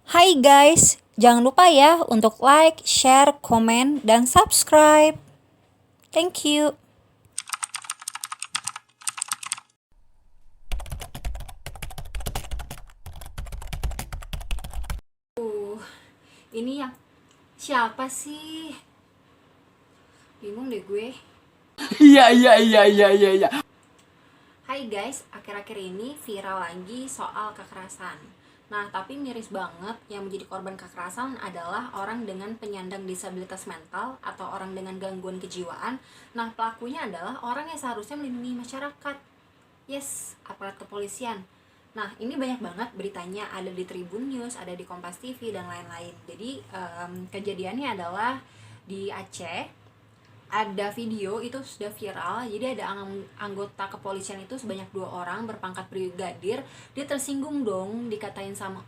Hai guys, jangan lupa ya untuk like, share, komen, dan subscribe. Thank you. Ini yang siapa sih? Bingung deh gue. Iya. Hai guys, akhir-akhir ini viral lagi soal kekerasan. Nah, tapi miris banget yang menjadi korban kekerasan adalah orang dengan penyandang disabilitas mental atau orang dengan gangguan kejiwaan. Nah, pelakunya adalah orang yang seharusnya melindungi masyarakat. Yes, aparat kepolisian. Nah, ini banyak banget beritanya, ada di Tribun News, ada di Kompas TV, dan lain-lain. Jadi, kejadiannya adalah di Aceh, ada video itu sudah viral. Jadi ada anggota kepolisian itu sebanyak 2 orang berpangkat brigadir, dia tersinggung dong dikatain sama,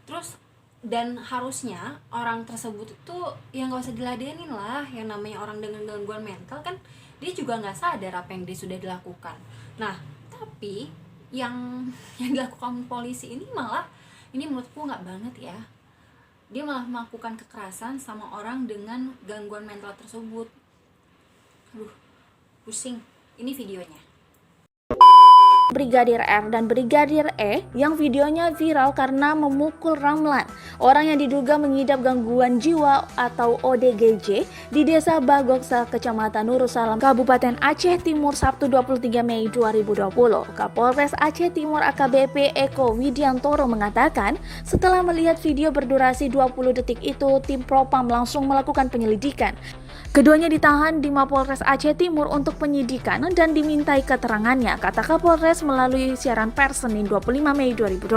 terus dan harusnya orang tersebut itu yang gak usah diladenin lah, yang namanya orang dengan gangguan mental kan dia juga nggak sadar apa yang dia sudah dilakukan. Nah, tapi yang dilakukan polisi ini malah, ini menurutku nggak banget ya, dia malah melakukan kekerasan sama orang dengan gangguan mental tersebut. Aduh, pusing. Ini videonya. Brigadir R dan Brigadir E yang videonya viral karena memukul Ramlan, orang yang diduga mengidap gangguan jiwa atau ODGJ di Desa Bagoksa, Kecamatan Nurusalam, Kabupaten Aceh Timur, Sabtu 23 Mei 2020. Kapolres Aceh Timur AKBP Eko Widiantoro mengatakan, setelah melihat video berdurasi 20 detik itu, tim Propam langsung melakukan penyelidikan. Keduanya ditahan di Mapolres Aceh Timur untuk penyidikan dan dimintai keterangannya, kata Kapolres melalui siaran pers Senin 25 Mei 2020.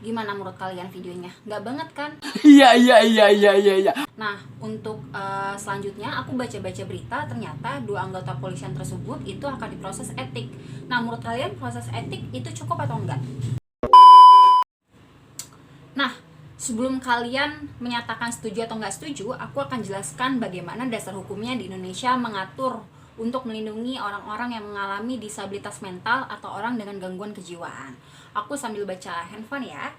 Gimana menurut kalian videonya? Nggak banget kan? Iya. Nah, untuk selanjutnya aku baca-baca berita, ternyata 2 anggota polisian tersebut itu akan diproses etik. Nah, menurut kalian proses etik itu cukup atau enggak? Nah, sebelum kalian menyatakan setuju atau nggak setuju, aku akan jelaskan bagaimana dasar hukumnya di Indonesia mengatur untuk melindungi orang-orang yang mengalami disabilitas mental atau orang dengan gangguan kejiwaan. Aku sambil baca handphone ya.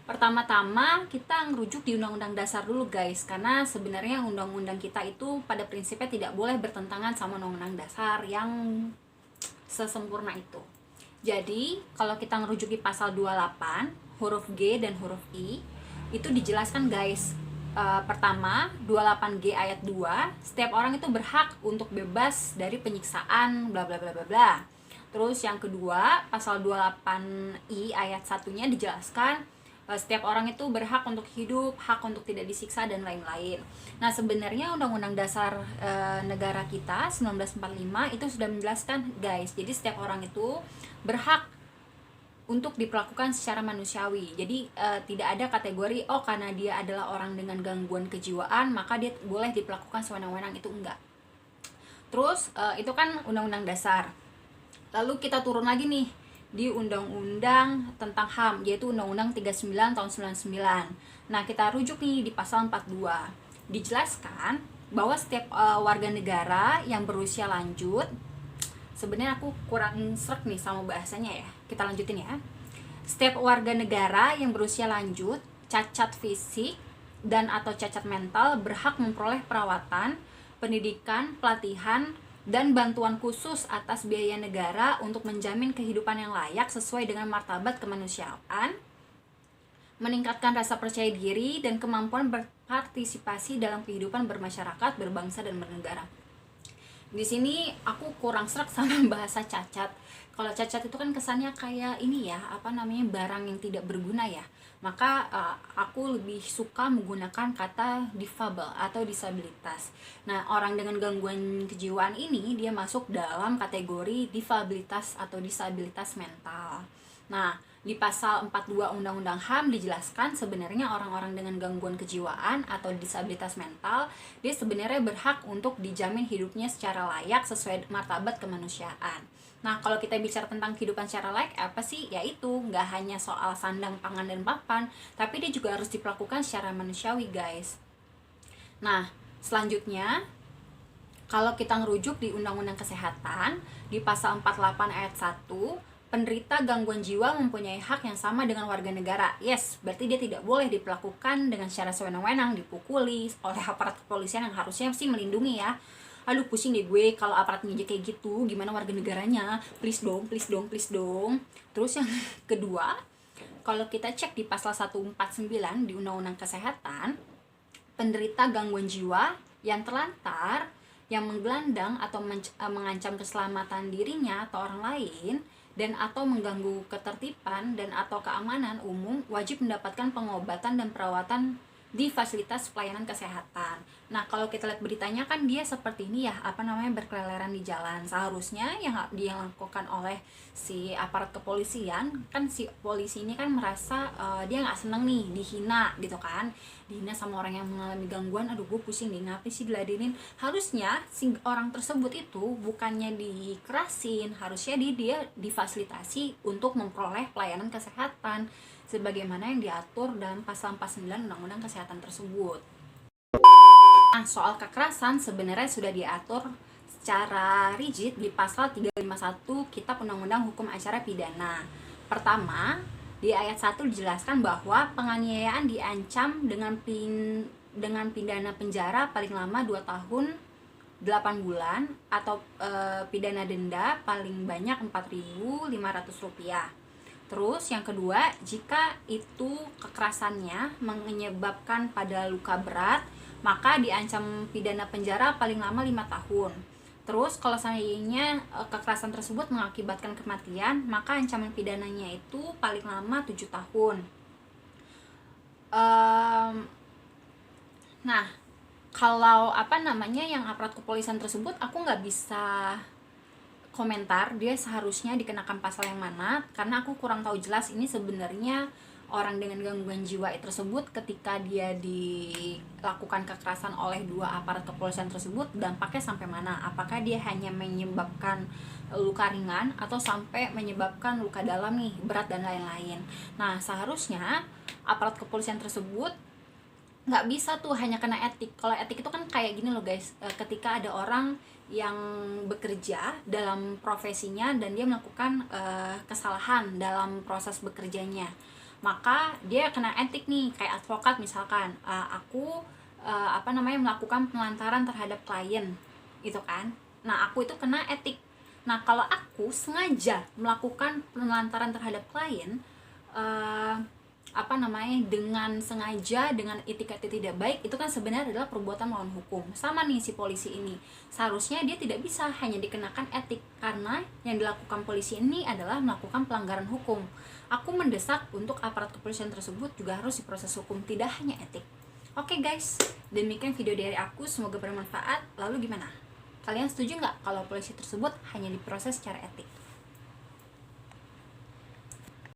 Pertama-tama kita ngerujuk di Undang-Undang Dasar dulu guys, karena sebenarnya undang-undang kita itu pada prinsipnya tidak boleh bertentangan sama Undang-Undang Dasar yang sesempurna itu. Jadi, kalau kita ngerujuk di pasal 28, huruf G dan huruf I, itu dijelaskan guys. Pertama, 28G ayat 2, setiap orang itu berhak untuk bebas dari penyiksaan bla bla bla bla bla. Terus yang kedua, pasal 28I ayat 1-nya dijelaskan setiap orang itu berhak untuk hidup, hak untuk tidak disiksa, dan lain-lain. Nah, sebenarnya Undang-Undang Dasar negara kita 1945 itu sudah menjelaskan guys. Jadi setiap orang itu berhak untuk diperlakukan secara manusiawi. Jadi tidak ada kategori karena dia adalah orang dengan gangguan kejiwaan maka dia boleh diperlakukan sewenang-wenang, itu enggak. Terus itu kan Undang-Undang Dasar. Lalu kita turun lagi nih di Undang-Undang tentang HAM, yaitu Undang-Undang 39 tahun 99. Nah, kita rujuk nih di pasal 42. Dijelaskan bahwa setiap warga negara yang berusia lanjut, sebenarnya aku kurang srek nih sama bahasanya ya. Kita lanjutin ya. Setiap warga negara yang berusia lanjut, cacat fisik dan atau cacat mental berhak memperoleh perawatan, pendidikan, pelatihan, dan bantuan khusus atas biaya negara untuk menjamin kehidupan yang layak sesuai dengan martabat kemanusiaan, meningkatkan rasa percaya diri dan kemampuan berpartisipasi dalam kehidupan bermasyarakat, berbangsa, dan bernegara. Di sini aku kurang serak sama bahasa cacat. Kalau cacat itu kan kesannya kayak ini ya, barang yang tidak berguna ya. Maka aku lebih suka menggunakan kata difabel atau disabilitas. Nah, orang dengan gangguan kejiwaan ini dia masuk dalam kategori difabilitas atau disabilitas mental. Nah, di pasal 42 Undang-Undang HAM dijelaskan sebenarnya orang-orang dengan gangguan kejiwaan atau disabilitas mental, dia sebenarnya berhak untuk dijamin hidupnya secara layak sesuai martabat kemanusiaan. Nah, kalau kita bicara tentang kehidupan secara layak, apa sih? Yaitu nggak hanya soal sandang, pangan, dan papan, tapi dia juga harus diperlakukan secara manusiawi, guys. Nah, selanjutnya, kalau kita ngerujuk di Undang-Undang Kesehatan, di pasal 48 ayat 1, penderita gangguan jiwa mempunyai hak yang sama dengan warga negara. Yes, berarti dia tidak boleh diperlakukan dengan secara sewenang-wenang, dipukuli oleh aparat kepolisian yang harusnya sih melindungi ya. Aduh, pusing deh gue kalau aparat ngejek kayak gitu, gimana warga negaranya? Please dong, please dong, please dong. Terus yang kedua, kalau kita cek di pasal 149 di Undang-Undang Kesehatan, penderita gangguan jiwa yang terlantar, yang menggelandang atau mengancam keselamatan dirinya atau orang lain, dan atau mengganggu ketertiban dan atau keamanan umum wajib mendapatkan pengobatan dan perawatan di fasilitas pelayanan kesehatan. Nah, kalau kita lihat beritanya kan dia seperti ini ya, berkeliaran di jalan. Seharusnya yang dilakukan oleh si aparat kepolisian, kan si polisi ini kan merasa dia nggak seneng nih dihina gitu kan, dihina sama orang yang mengalami gangguan. Aduh, gue pusing nih, ngapain sih diladenin? Harusnya si orang tersebut itu bukannya dikerasin, harusnya dia difasilitasi untuk memperoleh pelayanan kesehatan sebagaimana yang diatur dalam pasal 49 Undang-Undang Kesehatan tersebut. Nah, soal kekerasan sebenarnya sudah diatur secara rigid di pasal 351 Kitab Undang-Undang Hukum Acara Pidana. Pertama, di ayat 1 dijelaskan bahwa penganiayaan diancam dengan pidana penjara paling lama 2 tahun 8 bulan atau pidana denda paling banyak Rp4.500. Terus yang kedua, jika itu kekerasannya menyebabkan pada luka berat, maka diancam pidana penjara paling lama 5 tahun. Terus kalau seandainya kekerasan tersebut mengakibatkan kematian, maka ancaman pidananya itu paling lama 7 tahun. Nah, kalau yang aparat kepolisian tersebut, aku nggak bisa komentar dia seharusnya dikenakan pasal yang mana, karena aku kurang tahu jelas ini sebenarnya orang dengan gangguan jiwa tersebut ketika dia dilakukan kekerasan oleh 2 aparat kepolisian tersebut dampaknya sampai mana, apakah dia hanya menyebabkan luka ringan atau sampai menyebabkan luka dalam nih, berat dan lain-lain. Nah, seharusnya aparat kepolisian tersebut nggak bisa tuh hanya kena etik. Kalau etik itu kan kayak gini loh guys, ketika ada orang yang bekerja dalam profesinya dan dia melakukan kesalahan dalam proses bekerjanya, maka dia kena etik nih. Kayak advokat misalkan, aku melakukan penelantaran terhadap klien itu kan, nah aku itu kena etik. Nah, kalau aku sengaja melakukan penelantaran terhadap klien dengan sengaja, dengan etikat tidak baik, itu kan sebenarnya adalah perbuatan melawan hukum. Sama nih si polisi ini, seharusnya dia tidak bisa hanya dikenakan etik, karena yang dilakukan polisi ini adalah melakukan pelanggaran hukum. Aku mendesak untuk aparat kepolisian tersebut juga harus diproses hukum, tidak hanya etik. Oke guys, demikian video dari aku, semoga bermanfaat. Lalu gimana? Kalian setuju nggak kalau polisi tersebut hanya diproses secara etik?